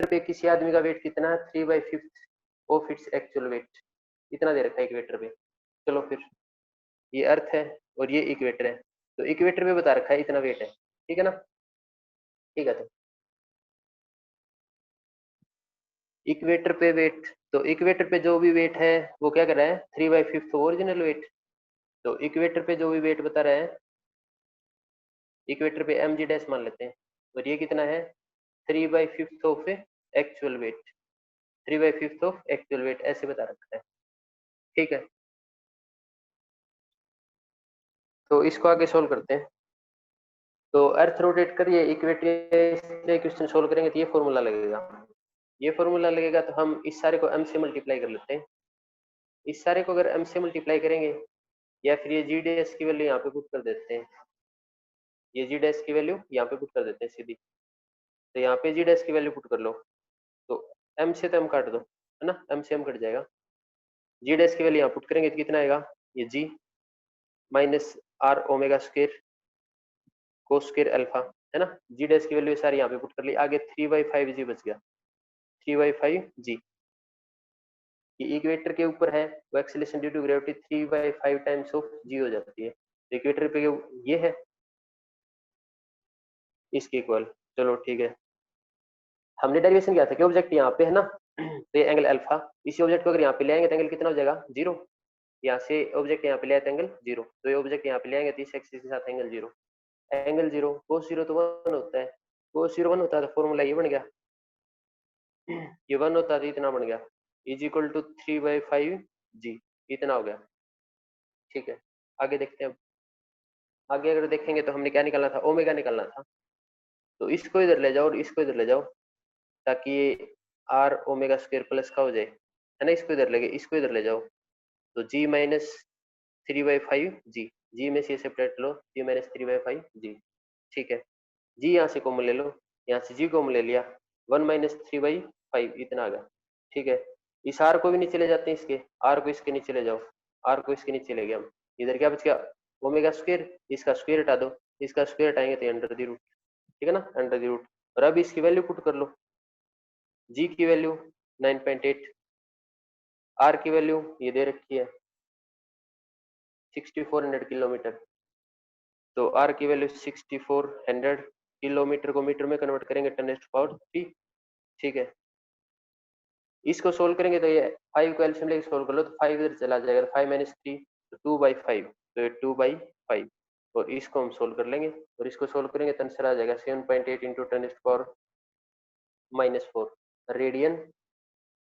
पे किसी आदमी का वेट कितना है, 3/5 ऑफ इट्स एक्चुअल वेट, इतना दे रखा है इक्वेटर पे। चलो फिर ये अर्थ है और ये इक्वेटर है, तो इक्वेटर पे बता रखा है इतना वेट है, ठीक है ना। ठीक है, तो इक्वेटर पे वेट, तो इक्वेटर पे जो भी वेट है वो क्या कर रहा है, 3/5 ओरिजिनल वेट। तो इक्वेटर पे जो भी वेट बता रहा है, इक्वेटर पे एम जी डैश मान लेते हैं, और ये कितना है, 3/5 of actual wait, 3/5 of actual wait ऐसे बता रखा है, ठीक है। तो इसको आगे सोल्व करते हैं। तो अर्थ रोटेट करिए इक्वेटर क्वेश्चन सोल्व करेंगे तो ये फॉर्मूला लगेगा, ये फॉर्मूला लगेगा, तो हम इस सारे को एम से मल्टीप्लाई कर लेते हैं। इस सारे को अगर एम से मल्टीप्लाई करेंगे, या फिर ये जी डैश की वैल्यू यहाँ पे पुट कर देते हैं, ये जी डैश की वैल्यू यहाँ पे पुट कर देते हैं सीधी, तो यहाँ पे जी डैश की वैल्यू पुट कर लो, तो एम से तो एम काट दो, है ना, एम से एम कट जाएगा, जी डैश की वैल्यू यहाँ पुट करेंगे तो कितना आएगा, ये g minus r omega square cos square alpha, है ना। जी डैश की वैल्यू सारी यहाँ पे पुट कर ली, आगे 3/5 जी बच गया, 3/5 जी, ये इक्वेटर के ऊपर है, वो acceleration due to gravity 3/5 times of g हो जाती है, तो इक्वेटर पे ये है इसके इक्वल। चलो ठीक है, हमने डेरिवेशन किया था कि ऑब्जेक्ट यहाँ पे है ना, तो ये एंगल अल्फा, इसी ऑब्जेक्ट को अगर यहाँ पे ले आएंगे तो एंगल कितना हो जाएगा, जीरो। यहाँ से ऑब्जेक्ट यहाँ पे ले आए तो एंगल जीरो, तो ये ऑब्जेक्ट यहाँ पे ले आएंगे तो इस एक्सिस के साथ angle zero, angle zero, cos zero तो 1 होता है, कोस जीरो 1 होता है, तो फॉर्मूला ये बन गया, ये 1 होता है तो इतना बन गया, इज इक्वल टू 3/5 जी, इतना हो गया, ठीक है। आगे देखते हैं, आगे अगर देखेंगे तो हमने क्या निकालना था, ओमेगा निकालना था, तो इसको इधर ले जाओ और इसको इधर ले जाओ, ताकि ये आर ओमेगा स्क्वायर प्लस का हो जाए, है ना, इसको इधर लगे, इसको इधर ले जाओ, तो जी माइनस 3/5 जी, जी में से सेपरेट लो, जी माइनस 3/5 जी, ठीक है। जी यहाँ से कॉमन ले लो, यहाँ से जी कॉमन ले लिया, 1 माइनस 3/5 इतना आ गया, ठीक है। इस आर को भी नीचे ले जाते हैं, इसके आर को इसके नीचे ले जाओ, आर को इसके नीचे ले गया हम, इधर क्या बच गया, ओमेगा स्क्वायर, इसका स्क्वायर हटा दो, इसका स्क्वायर हटाएंगे तो अंडर द रूट, ठीक है ना, अंडर द रूट। और अब इसकी वैल्यू पुट कर लो, जी की वैल्यू 9.8, आर की वैल्यू ये दे रखी है 6400 किलोमीटर, तो आर की वैल्यू 6400 किलोमीटर को मीटर में कन्वर्ट करेंगे 10⁻3, ठीक है। इसको सोल्व करेंगे तो ये 5 को एलसीएम लेके सोल्व कर लो, तो 5 इधर चला जाएगा, 5 माइनस 3 तो 2/5, तो ये 2/5, और इसको हम सोल्व कर लेंगे, और इसको सोल्व करेंगे तो आंसर आ जाएगा 7.8 इंटू 10⁻⁻⁴ रेडियन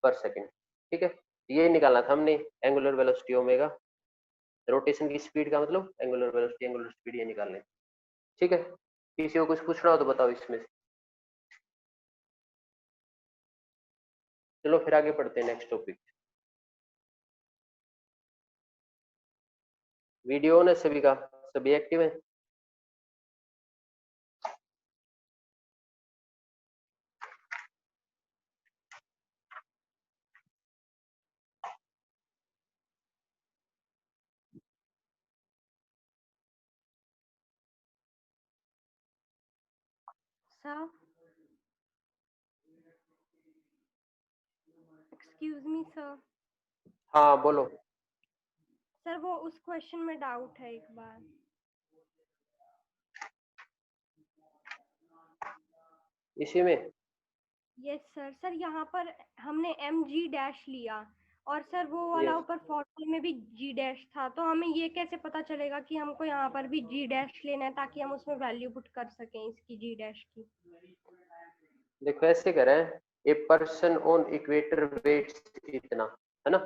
पर सेकेंड, ठीक है। ये निकालना था हमने, एंगुलर वेलोसिटी ओमेगा, रोटेशन की स्पीड का मतलब एंगुलर वेलोसिटी, एंगुलर स्पीड ये निकालने, ठीक है। किसी को कुछ पूछना हो तो बताओ इसमें से। चलो फिर आगे पढ़ते हैं नेक्स्ट टॉपिक। वीडियो ऑन है सभी का, सभी एक्टिव है। Sir excuse me sir. हाँ बोलो। सर वो उस क्वेश्चन में डाउट है एक बार। इसी में यस सर। सर यहाँ पर हमने एम जी डैश लिया, और सर वो वाला यस, ऊपर फॉर्मूले में भी जी डैश था, तो हमें ये कैसे पता चलेगा कि हमको यहाँ पर भी जी डैश लेना है, ताकि हम उसमें वैल्यू पुट कर सकें इसकी जी डैश की। देखो ऐसे करें, a person on equator weights इतना, है ना,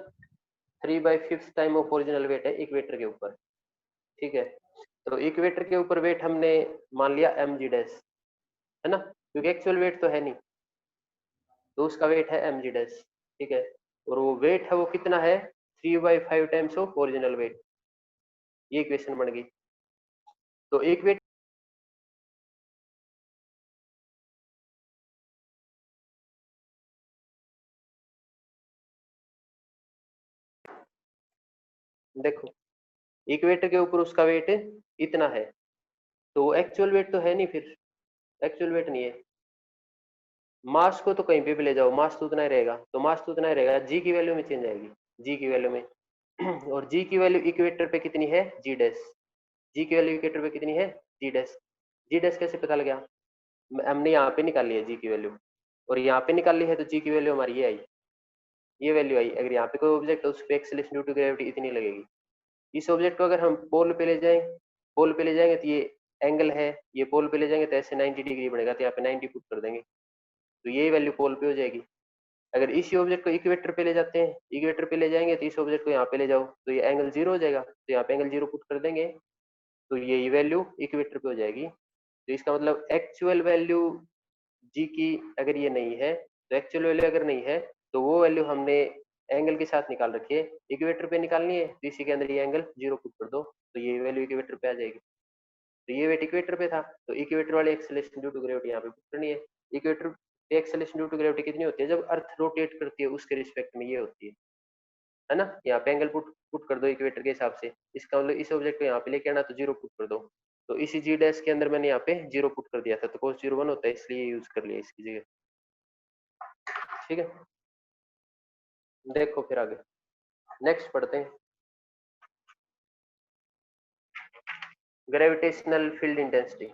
3/5 टाइम ऑफ ओरिजिनल वेट है इक्वेटर के ऊपर, ठीक है। तो इक्वेटर के ऊपर वेट हमने मान लिया एम जी डैश, है ना, क्योंकि एक्चुअल वेट तो है नहीं, तो उसका वेट है एम जी डैश, ठीक है। और वो वेट है वो कितना है, 3/5 टाइम्स ऑफ ओरिजिनल वेट, ये इक्वेशन बन गई। तो एक वेट देखो, इक्वेटर के ऊपर उसका वेट इतना है, तो एक्चुअल वेट तो है नहीं, फिर एक्चुअल वेट नहीं है, मास को तो कहीं पे भी ले जाओ, मास तो उतना ही रहेगा, तो मास तो उतना ही रहेगा, जी की वैल्यू में चेंज आएगी, जी की वैल्यू में। और जी की वैल्यू इक्वेटर पे कितनी है, जी डैश, जी की वैल्यू इक्वेटर पे कितनी है, जी डैश। जी डैश कैसे पता लग गया, हमने यहाँ पे निकाल लिया जी की वैल्यू, और यहाँ पे निकाल ली है, तो जी की वैल्यू हमारी ये आई, ये वैल्यू आई। अगर यहाँ पे कोई ऑब्जेक्ट है उस पे एक्सेलरेशन ड्यू टू ग्रेविटी इतनी लगेगी। इस ऑब्जेक्ट को अगर हम पोल पे ले जाएं, पोल पे ले जाएंगे तो ये एंगल है, ये पोल पे ले जाएंगे तो ऐसे 90 डिग्री बनेगा, तो यहाँ पे 90 पुट कर देंगे, तो यही वैल्यू पोल पे हो जाएगी। अगर इसी ऑब्जेक्ट को इक्वेटर पे ले जाते हैं, इक्वेटर पे ले जाएंगे तो इस ऑब्जेक्ट को यहाँ पे ले जाओ तो ये एंगल जीरो हो जाएगा, तो यहाँ पे एंगल जीरो पुट कर देंगे, तो यही वैल्यू इक्वेटर पे हो जाएगी। तो इसका मतलब एक्चुअल वैल्यू जी की अगर ये नहीं है, तो एक्चुअल वैल्यू अगर नहीं है तो वो वैल्यू हमने एंगल के साथ निकाल रखी है, इक्वेटर पे निकालनी है, तो इसी के अंदर ये एंगल जीरो पुट कर दो, तो ये वैल्यू इक्वेटर पे आ जाएगी। तो ये वेट इक्वेटर पे था, तो इक्वेटर वाले एक्सेलरेशन ड्यू टू ग्रेविटी यहाँ पे पुट करनी है। इक्वेटर पे एक्सेलरेशन ड्यू टू ग्रेविटी कितनी होती है, जब अर्थ रोटेट करती है उसके रिस्पेक्ट में ये होती है ना। यहाँ पे एंगल पुट पुट कर दो इक्वेटर के हिसाब से, इसका मतलब इस ऑब्जेक्ट को यहाँ पे लेके आना तो जीरो पुट कर दो, तो इसी जी डैश के अंदर मैंने यहाँ पे जीरो पुट कर दिया था, तो cos 0 1 होता है, इसलिए यूज कर लिया इसकी जगह। ठीक है, देखो फिर आगे नेक्स्ट पढ़ते हैं, gravitational field intensity.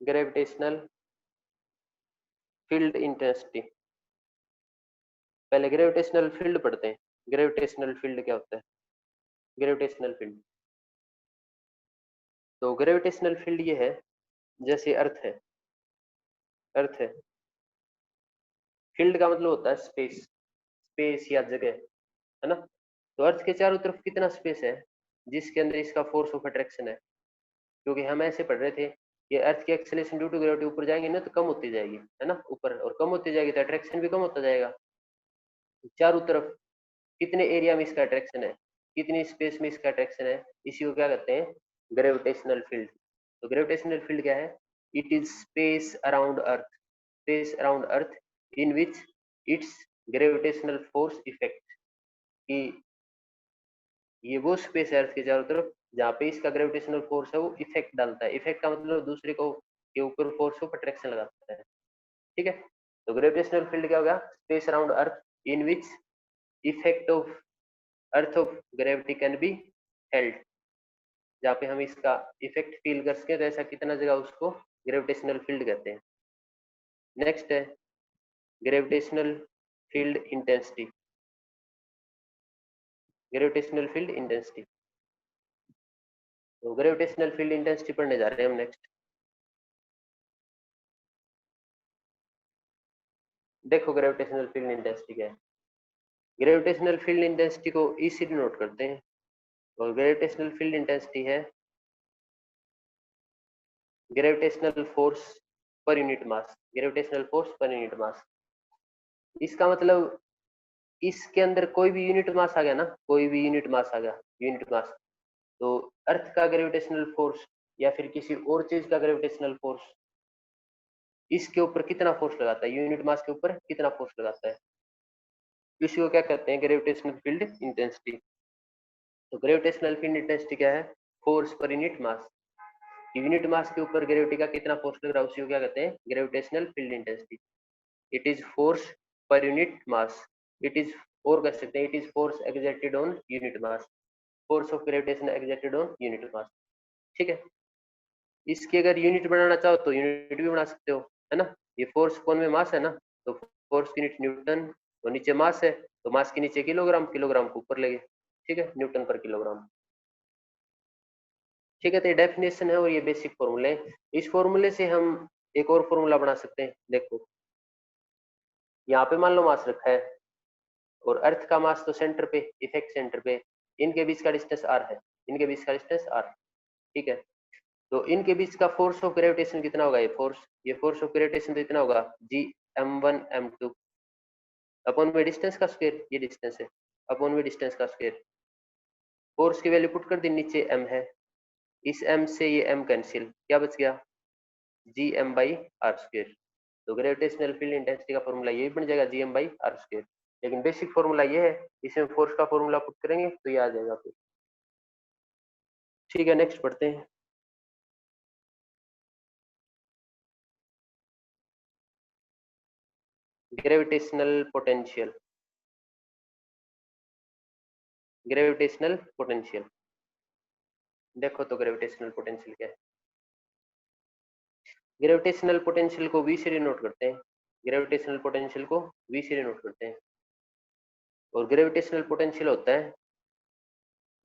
Gravitational field intensity, पहले ग्रेविटेशनल फील्ड पढ़ते हैं। ग्रेविटेशनल फील्ड क्या होता है, ग्रेविटेशनल फील्ड, तो ग्रेविटेशनल फील्ड ये है, जैसे अर्थ है, अर्थ है, फील्ड का मतलब होता है स्पेस, स्पेस या जगह, है ना। तो अर्थ के चारों तरफ कितना स्पेस है जिसके अंदर इसका फोर्स ऑफ अट्रैक्शन है, क्योंकि हम ऐसे पढ़ रहे थे कि अर्थ की एक्सेलरेशन ड्यू टू ग्रेविटी ऊपर जाएंगे ना तो कम होती जाएगी, है ना, ऊपर, और कम होती जाएगी तो अट्रैक्शन भी कम होता जाएगा। चारों तरफ कितने एरिया में इसका अट्रैक्शन है, कितनी स्पेस में इसका अट्रैक्शन है, इसी को क्या कहते हैं, ग्रेविटेशनल फील्ड। तो ग्रेविटेशनल फील्ड क्या है, it is space around earth, space around earth in which it's gravitational force effect, कि ये वो स्पेस है अर्थ के चारों तरफ जहाँ पे इसका ग्रेविटेशनल फोर्स है वो इफेक्ट डालता है, इफेक्ट का मतलब दूसरे को के ऊपर फोर्स ऑफ अट्रैक्शन लगाता है। ठीक है, तो ग्रेविटेशनल फील्ड क्या होगा, space around earth in which effect of earth of gravity can be held, जहाँ पे हम इसका इफेक्ट फील कर सके, तो ऐसा कितना जगह उसको ग्रेविटेशनल फील्ड कहते हैं। नेक्स्ट है gravitational field intensity, gravitational field intensity, तो ग्रेविटेशनल फील्ड इंटेंसिटी पढ़ने जा रहे हैं हम नेक्स्ट। देखो ग्रेविटेशनल फील्ड इंटेंसिटी क्या है, ग्रेविटेशनल फील्ड इंटेंसिटी को ई से डिनोट करते हैं, और ग्रेविटेशनल फील्ड इंटेंसिटी है gravitational force per unit mass, gravitational force per unit mass. इसका मतलब इसके अंदर कोई भी यूनिट मास आ गया ना, कोई भी यूनिट मास आ गया, यूनिट मास, तो अर्थ का ग्रेविटेशनल फोर्स या फिर किसी और चीज का ग्रेविटेशनल फोर्स इसके ऊपर कितना फोर्स लगाता है, यूनिट मास के ऊपर कितना फोर्स लगाता है, इसी को क्या कहते हैं, ग्रेविटेशनल फील्ड इंटेंसिटी। तो ग्रेविटेशनल फील्ड इंटेंसिटी क्या है, force per unit mass, unit mass के ऊपर ग्रेविटी का कितना फोर्स लग रहा है उसी को क्या कहते हैं, gravitational field intensity. It is force per unit mass, it is, और कह सकते हैं it is force exerted on unit mass, force of gravitation exerted on unit mass. ठीक है, इसकी अगर यूनिट बनाना चाहो तो यूनिट भी बना सकते हो, है ना। ये फोर्स कौन में मास है ना, तो फोर्स की यूनिट न्यूटन, तो नीचे मास है तो मास के नीचे किलोग्राम, किलोग्राम को ऊपर लगे, ठीक है, न्यूटन पर किलोग्राम। ठीक है, तो ये डेफिनेशन है और ये बेसिक फॉर्मूले है। इस फॉर्मूले से हम एक और फॉर्मूला बना सकते हैं। देखो यहाँ पे मान लो मास रखा है और अर्थ का मास तो सेंटर पे, इफेक्ट सेंटर पे, इनके बीच का डिस्टेंस आर है, इनके बीच का डिस्टेंस आर, ठीक है। तो इनके बीच का फोर्स ऑफ ग्रेविटेशन कितना होगा, ये फोर्स ऑफ ग्रेविटेशन तो इतना होगा जी m1 m2 अपॉन में डिस्टेंस का स्क्वायर, ये डिस्टेंस है, अपॉन में डिस्टेंस का स्क्वायर। फोर्स की वैल्यू पुट कर दी, नीचे m है, इस m से ये m कैंसिल, क्या बच गया, जी m बाई आर स्क्वायर। तो ग्रेविटेशनल फील्ड इंटेंसिटी का फॉर्मूला ये भी बन जाएगा जी m बाई आर स्क्वायर। लेकिन बेसिक फॉर्मूला ये है, इसमें फोर्स का फॉर्मूला पुट करेंगे तो ये आ जाएगा फिर। ठीक है, नेक्स्ट पढ़ते हैं। Gravitational potential. ग्रेविटेशनल पोटेंशियल देखो तो ग्रेविटेशनल पोटेंशियल क्या है। ग्रेविटेशनल पोटेंशियल को वी से डिनोट करते हैं। ग्रेविटेशनल पोटेंशियल को वी से डिनोट करते हैं। और ग्रेविटेशनल पोटेंशियल होता है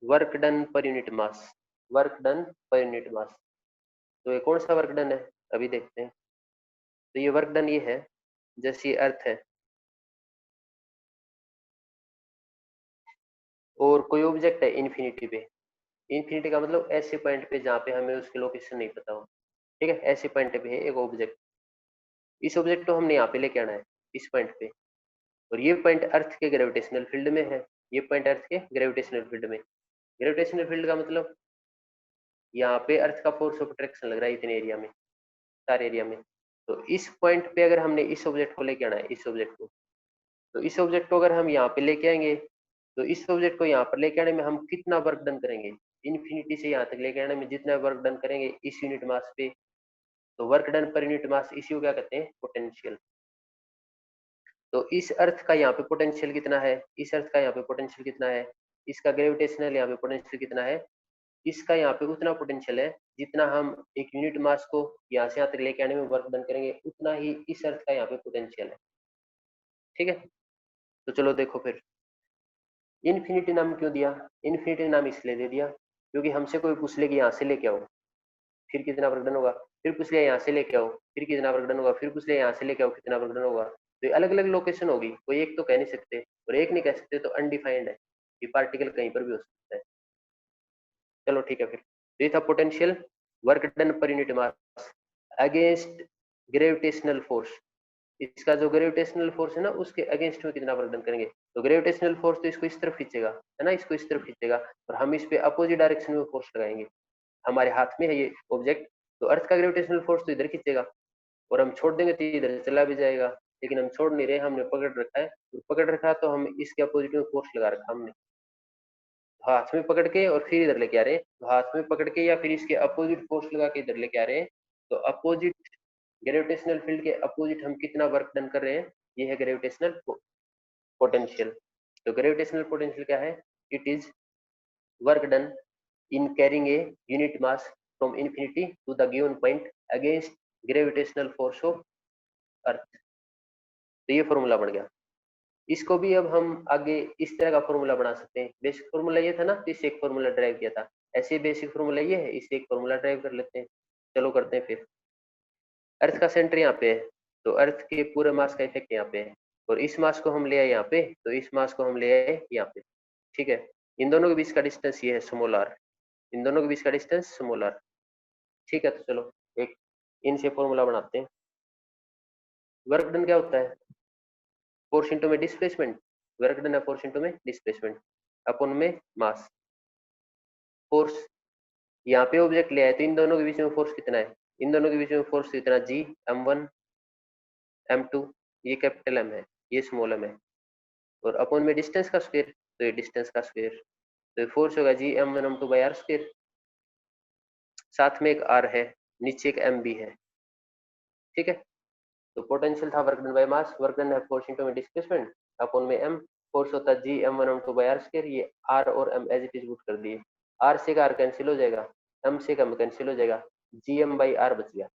work done per unit mass. Work done per unit mass. तो ये कौन सा वर्क डन है अभी देखते हैं। तो ये वर्क डन ये है, जैसे ये अर्थ है और कोई ऑब्जेक्ट है इन्फिनिटी पे। इन्फिनिटी का मतलब ऐसे पॉइंट पे जहाँ पे हमें उसकी लोकेशन नहीं पता हो। ठीक है, ऐसे पॉइंट पे है एक ऑब्जेक्ट। इस ऑब्जेक्ट को हमने यहाँ पे लेके आना है इस पॉइंट पे, और ये पॉइंट अर्थ के ग्रेविटेशनल फील्ड में है। ये पॉइंट अर्थ के ग्रेविटेशनल फील्ड में। ग्रेविटेशनल फील्ड का मतलब यहाँ पे अर्थ का फोर्स ऑफ अट्रैक्शन लग रहा है इतने एरिया में, सारे एरिया में। तो इस पॉइंट पे अगर हमने इस ऑब्जेक्ट को लेके आना है, इस ऑब्जेक्ट को, तो इस ऑब्जेक्ट को अगर हम यहाँ पे लेके आएंगे, तो इस ऑब्जेक्ट को यहाँ पर लेके आने में हम कितना वर्क डन करेंगे, इन्फिनिटी से यहाँ तक लेके आने में जितना वर्क डन करेंगे इस यूनिट मास पे, तो work done per unit mass, इसी को क्या कहते हैं, पोटेंशियल। तो इस अर्थ का यहाँ पे पोटेंशियल कितना है, इस अर्थ का यहाँ पे पोटेंशियल कितना है, इसका ग्रेविटेशनल यहाँ पे पोटेंशियल कितना है, इसका यहाँ पे उतना पोटेंशियल है जितना हम एक यूनिट मास को यहाँ से यहाँ तक लेके आने में वर्क डन करेंगे, उतना ही इस अर्थ का यहाँ पे पोटेंशियल है। ठीक है, तो चलो देखो फिर। इन्फिनिटी नाम क्यों दिया, इन्फिनिटी नाम इसलिए दे दिया क्योंकि हमसे कोई पूछ ले कि यहाँ से लेके आओ फिर कितना वर्क डन होगा, फिर पूछ लिया यहाँ से लेके आओ फिर कितना वर्क डन होगा, फिर पूछ लिया यहाँ से लेके आओ कितना वर्क डन होगा, तो ये अलग अलग लोकेशन होगी, कोई एक तो कह नहीं सकते, और एक नहीं कह सकते तो अनडिफाइंड है कि पार्टिकल कहीं पर भी हो सकता है। चलो ठीक है फिर। तो ये था potential, work done per unit mass against gravitational force. इसका जो ग्रेविटेशनल फोर्स है ना, उसके अगेंस्ट में कितना वर्क डन करेंगे। तो ग्रेविटेशनल फोर्स तो इसको इस तरफ खींचेगा, है ना, इसको इस तरफ खींचेगा, और हम इस पे अपोजिट डायरेक्शन में फोर्स लगाएंगे। हमारे हाथ में है ये ऑब्जेक्ट, तो अर्थ का ग्रेविटेशनल फोर्स तो इधर खींचेगा, और हम छोड़ देंगे तो इधर चला भी जाएगा, लेकिन हम छोड़ नहीं रहे, हमने पकड़ रखा है। तो पकड़ रखा तो हम इसके अपोजिट में फोर्स लगा रखा हमने, हाथ में पकड़ के और फिर इधर लेके आ रहे हैं, तो हाथ में पकड़ के या फिर इसके अपोजिट फोर्स लगा के इधर लेके आ रहे हैं। तो अपोजिट ग्रेविटेशनल फील्ड के अपोजिट हम कितना वर्क डन कर रहे हैं, ये है ग्रेविटेशनल पोटेंशियल। तो ग्रेविटेशनल पोटेंशियल क्या है, it is work done in carrying a unit mass from infinity to the given point against gravitational force of earth। तो ये फॉर्मूला बन गया। इसको भी अब हम आगे इस तरह का फॉर्मूला बना सकते हैं। बेसिक फॉर्मूला ये था ना, तो इससे एक फॉर्मूला ड्राइव किया था, ऐसे बेसिक फॉर्मूला ये है, इससे एक फॉर्मूला ड्राइव कर लेते हैं। चलो करते हैं फिर। अर्थ का सेंटर यहाँ पे है, तो अर्थ के पूरे मास का इफेक्ट यहाँ पे है, और इस मास को हम ले आए यहाँ पे, तो इस मास को हम ले आए यहाँ पे। ठीक है, इन दोनों के बीच का डिस्टेंस ये है स्मॉल आर, इन दोनों के बीच का डिस्टेंस स्मॉल आर। ठीक है, तो चलो एक इनसे फॉर्मूला बनाते हैं। वर्क डन क्या होता है, फोर्स इंटू में डिस्प्लेसमेंट। वर्क डन है फोर्स इंटू में डिस्प्लेसमेंट अपन में मास। फोर्स यहाँ पे ऑब्जेक्ट ले आए, तो इन दोनों के बीच में फोर्स कितना है, इन दोनों के बीच में फोर्स कितना, जी m1 m2, ये कैपिटल एम है, ये स्मॉल एम है, और अपन में डिस्टेंस का स्क्वायर, तो ये डिस्टेंस का स्क्वायर, तो फोर्स होगा जी m1 m2 by R square. साथ में एक आर है, नीचे एक एम भी है। ठीक है, तो पोटेंशियल था work done by mass, work done है फोर्स इनटू में डिस्प्लेसमेंट अपॉन में m, फोर्स होता है G m1 m2 by R square. ये r और m as it is put कर दिए, r से का r कैंसिल हो जाएगा, m से का m कैंसिल हो जाएगा, gm बाई r बच गया।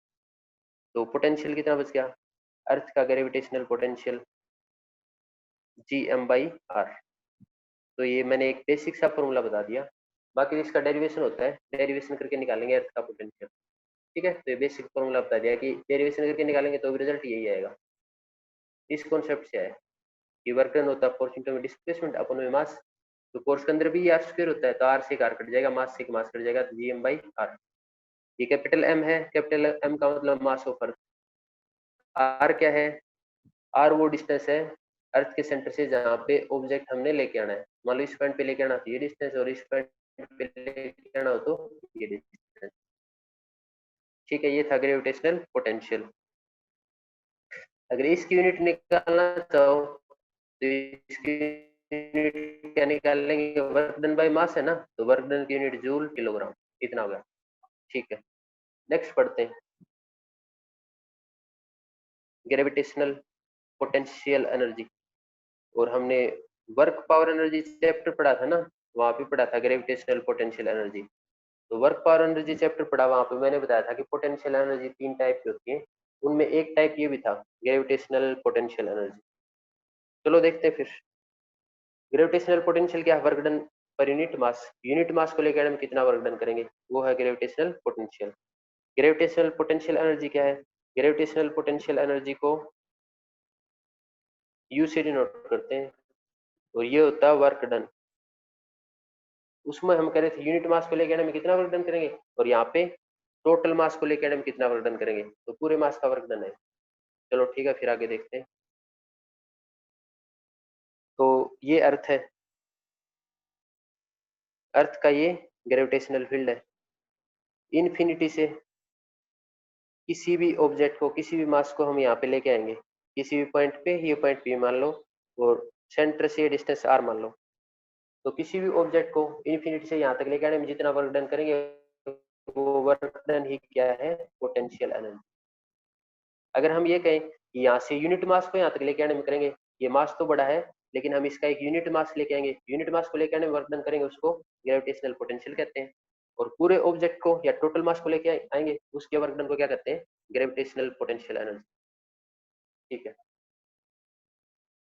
तो पोटेंशियल कितना बच गया, अर्थ का gravitational potential gm by r। तो ये मैंने एक बेसिक सा फॉर्मूला बता दिया, बाकी इसका डेरिवेशन होता है, डेरिवेशन करके निकालेंगे अर्थ का पोटेंशियल। ठीक है, तो ये बेसिक फॉर्मूला बता दिया कि डेरिवेशन करके निकालेंगे तो भी रिजल्ट यही आएगा। इस कॉन्सेप्ट से है कि वर्क डन होता है फोर्स इंटू में डिस्प्लेसमेंट अपन में मास, तो फोर्स के अंदर भी आर स्क्वायर होता है, तो आर से आर कट जाएगा, मास से मास कट जाएगा, तो जी एम बाई आर। ये कैपिटल एम है, कैपिटल एम का मतलब मास ऑफ अर्थ। आर क्या है, आर वो डिस्टेंस है अर्थ के सेंटर से जहाँ पे ऑब्जेक्ट हमने लेके आना है। मान लो इस पॉइंट पे लेके आना तो ये डिस्टेंस, और इस पॉइंट पे लेके आना हो तो ये डिस्टेंस। ठीक है, ये था ग्रेविटेशनल पोटेंशियल। अगर इसकी यूनिट निकालना चाहो तो इसकी यूनिट क्या निकालेंगे, वर्क डन बाय मास है ना, तो वर्क डन की यूनिट जूल किलोग्राम, इतना होगा। ठीक है, नेक्स्ट पढ़ते हैं, ग्रेविटेशनल पोटेंशियल एनर्जी। और हमने वर्क पावर एनर्जी चैप्टर पढ़ा था ना, वहां पे पढ़ा था ग्रेविटेशनल पोटेंशियल एनर्जी। तो वर्क पावर एनर्जी चैप्टर पढ़ा, वहां पे मैंने बताया था कि पोटेंशियल एनर्जी 3 टाइप की होती है, उनमें एक टाइप ये भी था, ग्रेविटेशनल पोटेंशियल एनर्जी। चलो देखते हैं फिर, ग्रेविटेशनल पोटेंशियल क्या है, work done per unit mass को लेकर हम कितना वर्क डन करेंगे, वो है gravitational potential. Gravitational potential energy क्या है, ग्रेविटेशनल पोटेंशियल एनर्जी को यू से डिनोट करते हैं, और ये होता है वर्क डन। उसमें हम कह रहे थे यूनिट मास को लेकर हम कितना वर्क डन करेंगे, और यहाँ पे टोटल मास को लेकर हम कितना वर्क डन करेंगे, तो पूरे मास का वर्क डन है। चलो ठीक है, फिर आगे देखते हैं। तो ये अर्थ है, अर्थ का ये ग्रेविटेशनल फील्ड है। इन्फिनिटी से किसी भी ऑब्जेक्ट को, किसी भी मास को हम यहाँ पे लेके आएंगे, किसी भी पॉइंट पे, ये पॉइंट पी मान लो, और सेंटर से डिस्टेंस आर मान लो, तो किसी भी ऑब्जेक्ट को इन्फिनिटी से यहाँ तक लेके आने में जितना वर्क डन करेंगे, वो वर्क डन ही क्या है, पोटेंशियल एनर्जी। अगर हम ये कहें कि यहाँ से यूनिट मास को यहाँ तक लेके आने में करेंगे, ये मास तो बड़ा है, लेकिन हम इसका एक यूनिट मास लेके आएंगे, यूनिट मास को लेके आने में वर्क डन करेंगे, उसको ग्रेविटेशनल पोटेंशियल कहते हैं। और पूरे ऑब्जेक्ट को या टोटल मास को लेके आएंगे, उसके वर्क डन को क्या कहते हैं, ग्रेविटेशनल पोटेंशियल एनर्जी। ठीक है,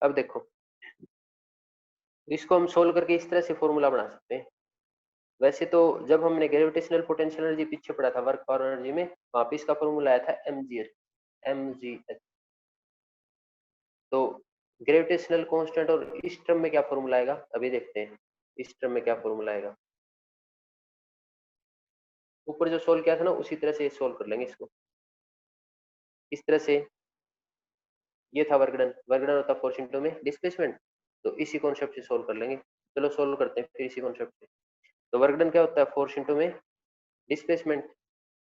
अब देखो, इसको हम सोल्व करके इस तरह से फॉर्मूला बना सकते हैं। वैसे तो जब हमने ग्रेविटेशनल पोटेंशियल एनर्जी पीछे पढ़ा था वर्क पावर एनर्जी में, वहां पे इसका फॉर्मूला आया था mgh। तो ग्रेविटेशनल कांस्टेंट और इस टर्म में क्या फॉर्मूला आएगा, अभी देखते हैं इस टर्म में क्या फॉर्मूला आएगा। ऊपर जो सोल्व किया था ना, उसी तरह से सोल्व कर लेंगे इसको, इस तरह से। ये था वर्क डन, वर्क डन होता फोर्स इनटू में डिस्प्लेसमेंट, तो इसी कॉन्सेप्ट से सोल्व कर लेंगे। चलो सोल्व करते हैं फिर इसी कॉन्सेप्ट से। तो वर्क डन क्या होता है, फोर्स इनटू में डिस्प्लेसमेंट।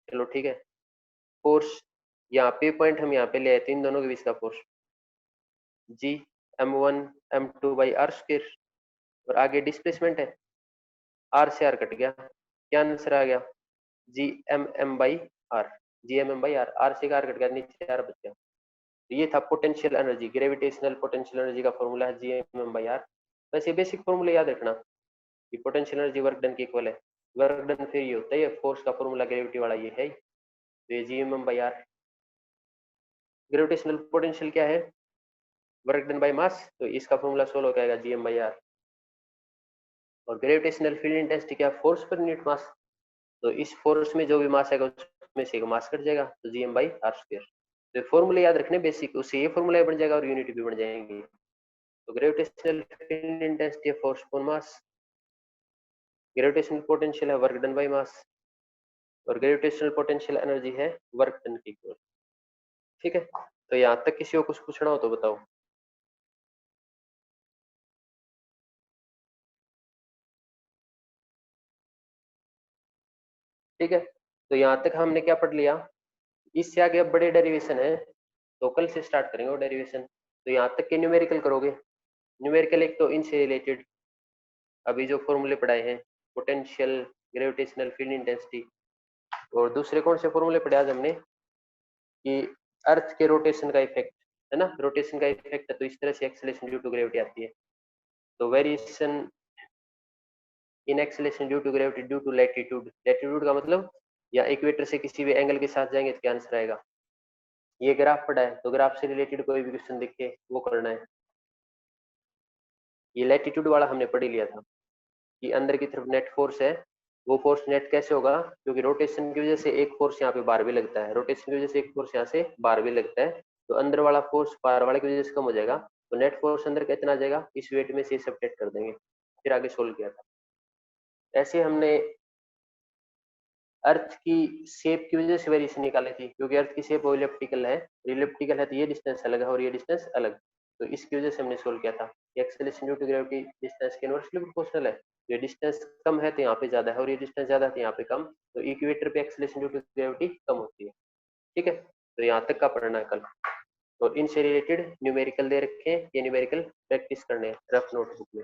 चलो ठीक है, फोर्स यहाँ पे पॉइंट हम यहाँ पे ले आए थे, इन दोनों के बीच का force G m1 m2 by R square, और आगे डिस्प्लेसमेंट है, आर से आर कट गया, क्या आंसर आ गया, G M by R, R से आर कट गया, नीचे आर बच गया। तो ये था potential energy, gravitational potential energy का फॉर्मूला है जी एम बाई आर। वैसे बेसिक फॉर्मूला याद रखना कि पोटेंशियल एनर्जी वर्क डन की इक्वल है, वर्क डन फिर ये होता है, फोर्स का फॉर्मूला ग्रेविटी वाला ये है, तो ये G M by R. Gravitational potential क्या है, वर्क डन बाय मास, तो इसका फॉर्मूला सोल्व हो जाएगा जी एम बाई आर। और ग्रेविटेशनल फील्ड इंटेंसिटी क्या है, फोर्स पर यूनिट मास, तो इस फोर्स में जो भी मास आएगा उसमें से एक मास कट जाएगा, तो G M by R square. तो फॉर्मूले याद रखने बेसिक, उससे ये फॉर्मूला बन जाएगा और यूनिट भी बन जाएंगे। तो ग्रेविटेशनल फील्ड इंटेंसिटी है फोर्स पर मास, ग्रेविटेशनल पोटेंशियल है वर्क डन बाय मास, और ग्रेविटेशनल पोटेंशियल एनर्जी है वर्क डन की इक्वल। ठीक है, तो यहाँ तक किसी को कुछ पूछना हो तो बताओ। ठीक है, तो यहाँ तक हमने क्या पढ़ लिया, इससे आगे अब बड़े डेरिवेशन है, तो कल से स्टार्ट करेंगे वो डेरिवेशन। तो यहाँ तक के न्यूमेरिकल करोगे, न्यूमेरिकल एक तो इनसे रिलेटेड अभी जो फॉर्मूले पढ़ाए हैं, पोटेंशियल, ग्रेविटेशनल फील्ड इंटेंसिटी, और दूसरे कौन से फॉर्मूले पढ़े आज हमने, कि अर्थ के रोटेशन का इफेक्ट है ना, रोटेशन का इफेक्ट है, तो इस तरह से एक्सेलेरेशन ड्यू टू ग्रेविटी आती है। तो variation in acceleration due to gravity due to latitude, latitude का मतलब या इक्वेटर से किसी भी एंगल के साथ जाएंगे तो क्या आंसर आएगा। ये ग्राफ पढ़ा है, तो ग्राफ से रिलेटेड कोई भी क्वेश्चन दिखे वो करना है। ये लैटिट्यूड वाला हमने पढ़ ही लिया था, कि अंदर की तरफ नेट फोर्स है, वो फोर्स नेट कैसे होगा, क्योंकि रोटेशन की वजह से एक फोर्स यहाँ पे बाहर भी लगता है, रोटेशन की वजह से एक फोर्स यहाँ से बाहर भी लगता है, तो अंदर वाला फोर्स बाहर वाले की वजह से कम हो जाएगा, तो नेट फोर्स अंदर कितना आ जाएगा, इस वेट में से सब्ट्रैक्ट कर देंगे। फिर आगे सोल्व किया था। ऐसे हमने अर्थ की शेप की वजह से वेरिएशन निकाली थी, क्योंकि अर्थ की शेप इलिप्टिकल है, इलिप्टिकल है तो ये डिस्टेंस अलग है और ये डिस्टेंस अलग, तो इसकी वजह से हमने सोल्व किया था। Acceleration due to gravity distance के इनवर्सली प्रोपोर्शनल है, ये डिस्टेंस कम है तो यहाँ पे ज्यादा है, और ये डिस्टेंस ज्यादा है तो यहाँ पे कम, तो इक्वेटर पे एक्सेलरेशन ड्यू टू ग्रेविटी कम होती है। ठीक है, तो यहाँ तक का पढ़ना है कल। और इनसे रिलेटेड न्यूमेरिकल दे रखे हैं, ये न्यूमेरिकल प्रैक्टिस करने हैं रफ नोटबुक में।